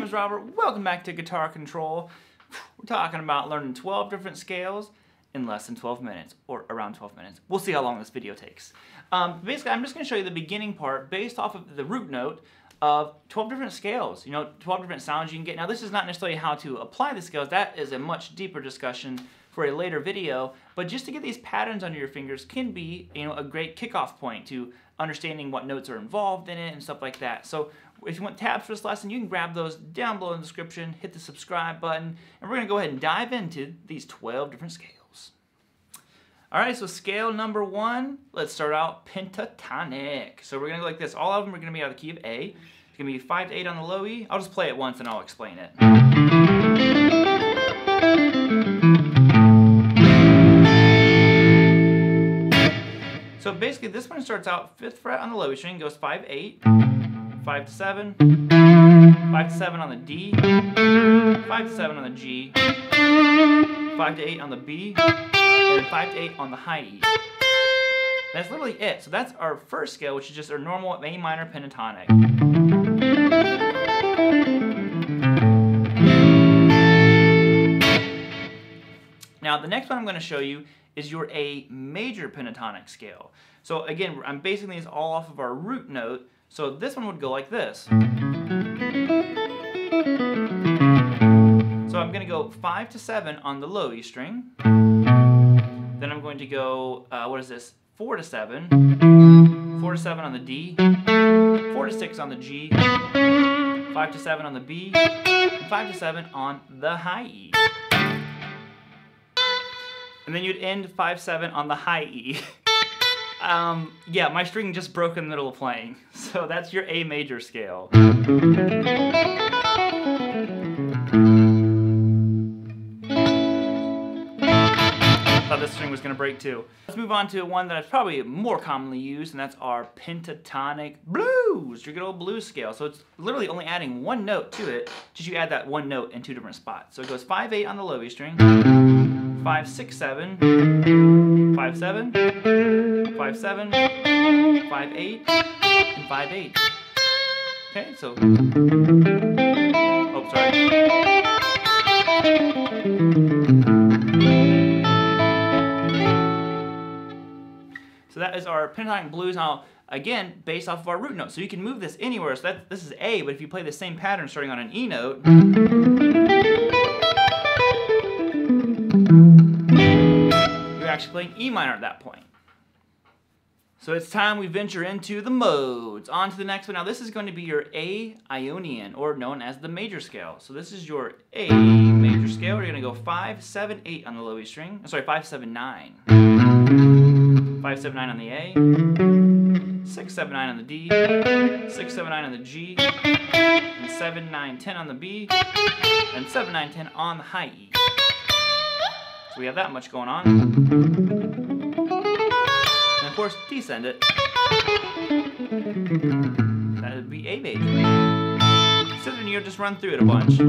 is Robert. Welcome back to Guitar Control. We're talking about learning 12 different scales in less than 12 minutes, or around 12 minutes. We'll see how long this video takes. Basically, I'm just going to show you the beginning part based off of the root note of 12 different scales, 12 different sounds you can get. Now, this is not necessarily how to apply the scales. That is a much deeper discussion for a later video, but just to get these patterns under your fingers can be, a great kickoff point to understanding what notes are involved in it and stuff like that. So if you want tabs for this lesson, you can grab those down below in the description, hit the subscribe button, and we're going to go ahead and dive into these 12 different scales. Alright, so scale number 1, let's start out pentatonic. So we're going to go like this. All of them are going to be out of the key of A. It's going to be 5 to 8 on the low E. I'll just play it once and I'll explain it. So basically this one starts out 5th fret on the low E string, goes 5, 8, 5 to 7, 5 to 7 on the D, 5 to 7 on the G, 5 to 8 on the B, and 5 to 8 on the high E. That's literally it. So that's our first scale, which is just our normal A minor pentatonic. Now the next one I'm going to show you is your A major pentatonic scale. So again, I'm basing these all off of our root note. So this one would go like this. So I'm going to go 5 to 7 on the low E string. Then I'm going to go, 4 to 7. 4 to 7 on the D. 4 to 6 on the G. 5 to 7 on the B. And 5 to 7 on the high E. And then you'd end 5-7 on the high E. Yeah, my string just broke in the middle of playing. So that's your A major scale. Thought this string was going to break too. Let's move on to one that is probably more commonly used, and that's our pentatonic blues, your good old blues scale. So it's literally only adding one note to it, just you add that one note in 2 different spots. So it goes 5-8 on the low E string, 5-6-7, 5-7, 5-7, 5-8, and 5-8. Okay, so, oh, sorry. So that is our pentatonic blues. Now, again, based off of our root note. So you can move this anywhere. So this is A, but if you play the same pattern starting on an E note, you're actually playing E minor at that point. So it's time we venture into the modes. On to the next one. Now this is going to be your A Ionian, or known as the major scale. So this is your A major scale. We're going to go 5, 7, 8 on the low E string. Sorry, 5, 7, 9. 5, 7, 9 on the A. 6, 7, 9 on the D. 6, 7, 9 on the G. And 7, 9, 10 on the B. And 7, 9, 10 on the high E. So we have that much going on. And of course, descend it. That would be A major. Sit in here, just run through it a bunch.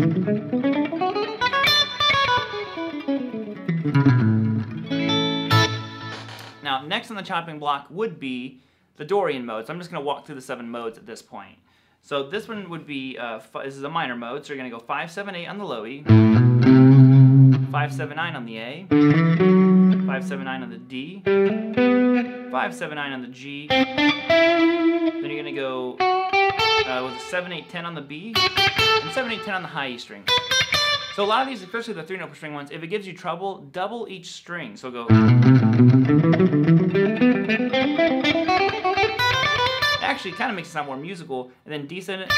Now, next on the chopping block would be the Dorian mode. So I'm just going to walk through the 7 modes at this point. So this one would be, this is a minor mode, so you're going to go 5, 7, 8 on the low E. 5, 7, 9 on the A, 5, 7, 9 on the D, 5, 7, 9 on the G, then you're going to go 7, 8, 10 on the B, and 7, 8, 10 on the high E string. So a lot of these, especially the 3-note per string ones, if it gives you trouble, double each string. So go. It actually kind of makes it sound more musical, and then descend it.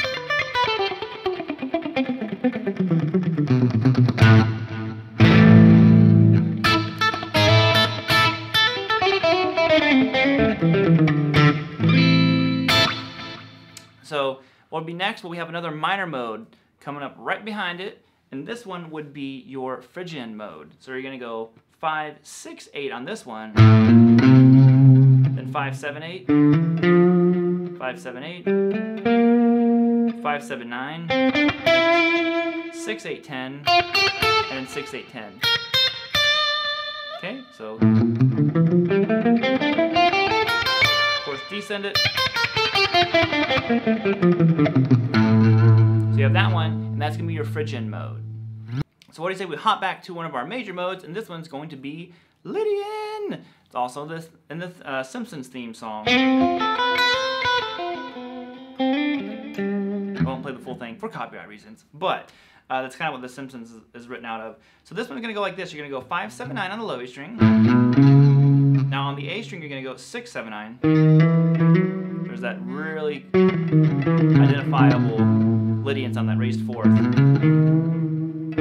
So what would be next? Well, we have another minor mode coming up right behind it, and this one would be your Phrygian mode. So you're going to go 5, 6, 8 on this one, then 5, 7, 8, 5, 7, 8, 5, 7, 9, 6, 8, 10, and then 6, 8, 10. Okay, so of course descend it. So you have that one, and and that's going to be your Phrygian mode. So what do you say we hop back to one of our major modes, and this one's going to be Lydian. It's also this in the Simpsons theme song. I won't play the full thing for copyright reasons, but that's kind of what the Simpsons is written out of. So this one's going to go like this. You're going to go 5, 7, 9 on the low E string. Now on the A string, you're going to go 6, 7, 9. There's that really identifiable Lydian sound, that raised fourth. And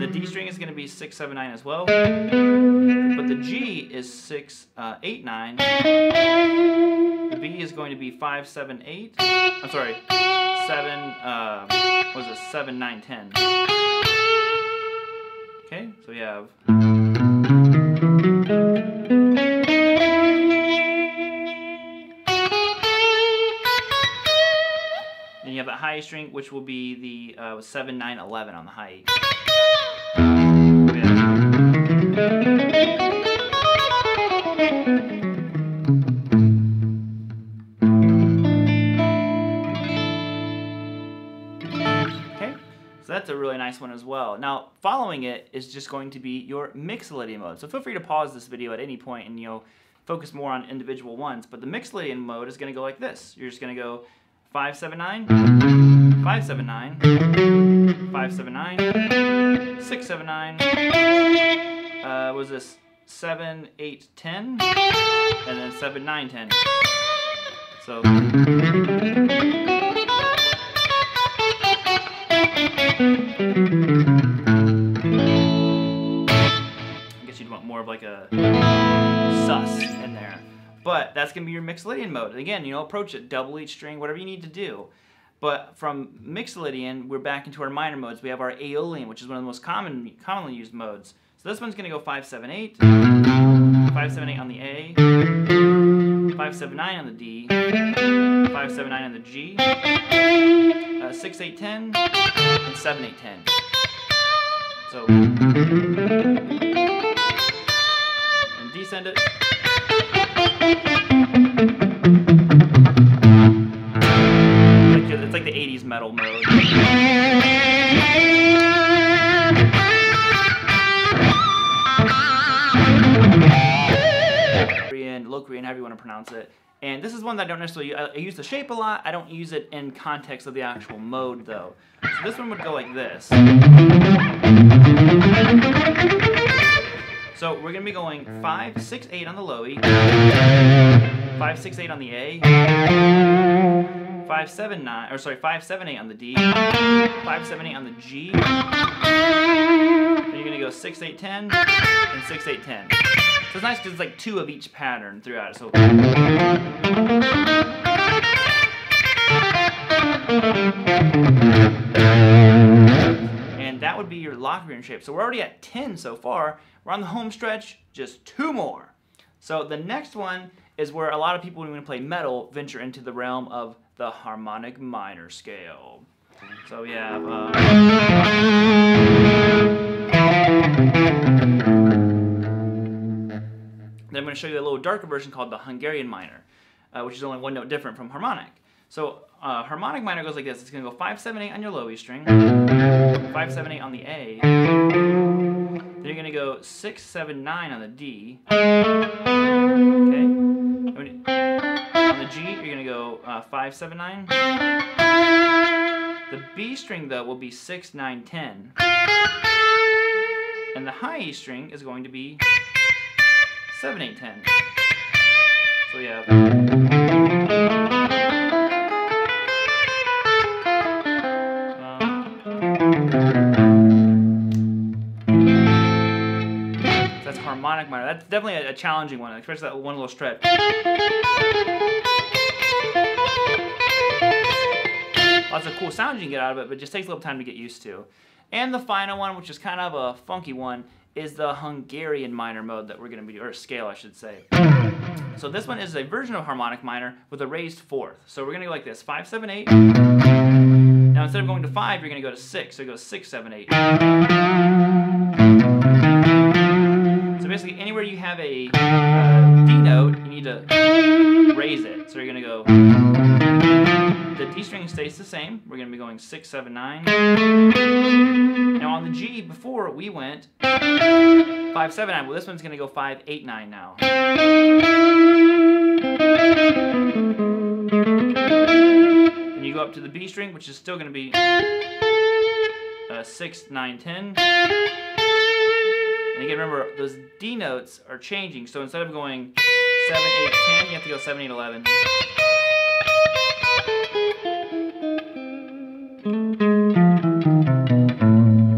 the D string is going to be 6, 7, 9 as well. But the G is 6, 8, 9. The B is going to be 5, 7, 8. I'm sorry, 7, what was it, 7, 9, 10. Okay, so we have... Then you have that high E string, which will be the 7, 9, 11 on the high E. Okay, so that's a really nice one as well. Now, following it is just going to be your mixed Lydian mode. So feel free to pause this video at any point and focus more on individual ones. But the mixed Lydian mode is going to go like this. You're just going to go 5, 7, 9, 5, 7, 9, 5, 7, 9, 6, 7, 9, was this 7, 8, 10, and then 7, 9, 10. So, I guess you'd want more of like a sus in there. But that's going to be your mixed Lydian mode. Again, approach it, double each string, whatever you need to do. But from mixed Lydian, we're back into our minor modes. We have our Aiolian, which is one of the most commonly used modes. So this one's going to go 5, 7, 8, 5, 7, 8 on the A, 5, 7, 9 on the D, 5, 7, 9 on the G, 6, 8, 10, and 7, 8, 10. So, and descend it. It's like the 80s metal mode. Low Korean, however you want to pronounce it. And this is one that I don't necessarily use. I use the shape a lot. I don't use it in context of the actual mode though. So this one would go like this. So we're going to be going 5, 6, 8 on the low E, 5, 6, 8 on the A, 5, 7, 9, or sorry, 5, 7, 8 on the D, 5, 7, 8 on the G, then you're going to go 6, 8, 10, and 6, 8, 10. So it's nice because it's like 2 of each pattern throughout it. So and that would be your Locrian shape. So we're already at 10 so far. We're on the home stretch, just 2 more. So the next one is where a lot of people, when we play metal, venture into the realm of the harmonic minor scale. So we have then I'm going to show you a little darker version called the Hungarian Minor, which is only 1 note different from harmonic. So harmonic minor goes like this. It's going to go 5, 7, 8 on your low E string, 5, 7, 8 on the A, then you're going to go 6, 7, 9 on the D, okay? On the G, you're going to go 5, 7, 9. The B string, though, will be 6, 9, 10. And the high E string is going to be 7, 8, 10. So we have... that's harmonic minor. That's definitely a challenging one, especially that one little stretch. Lots of cool sounds you can get out of it, but it just takes a little time to get used to. And the final one, which is kind of a funky one, is the Hungarian minor mode that we're going to be, or scale I should say. So this one is a version of harmonic minor with a raised fourth. So we're going to go like this, 5, 7, 8. Now instead of going to 5, you're going to go to 6. So it goes 6, 7, 8. So basically anywhere you have a D note, you need to raise it. So you're going to go, the D string stays the same. We're going to be going 6, 7, 9. Now on the G, before we went 5, 7, 9. Well, this one's going to go 5, 8, 9 now. And you go up to the B string, which is still going to be 6, 9, 10. And again, remember, those D notes are changing. So instead of going 7, 8, 10, you have to go 7, 8, 11.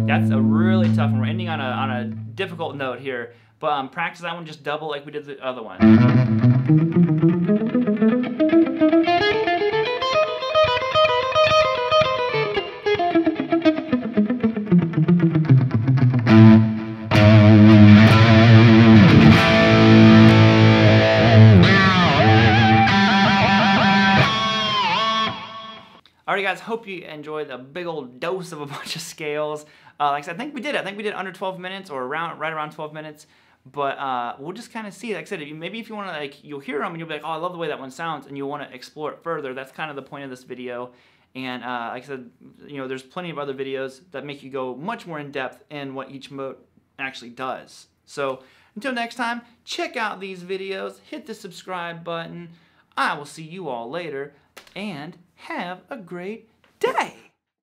That's a really tough one. We're ending on a difficult note here. But practice that one, just double like we did the other one. Alright guys, hope you enjoyed a big old dose of a bunch of scales. Like I said, I think we did under 12 minutes or right around 12 minutes. But we'll just kind of see. Like I said, maybe if you want to, like, you'll hear them and you'll be like, oh, I love the way that one sounds, and you'll want to explore it further. That's kind of the point of this video. And like I said, you know, there's plenty of other videos that make you go much more in depth in what each mode actually does. So until next time, check out these videos, hit the subscribe button. I will see you all later, and have a great day.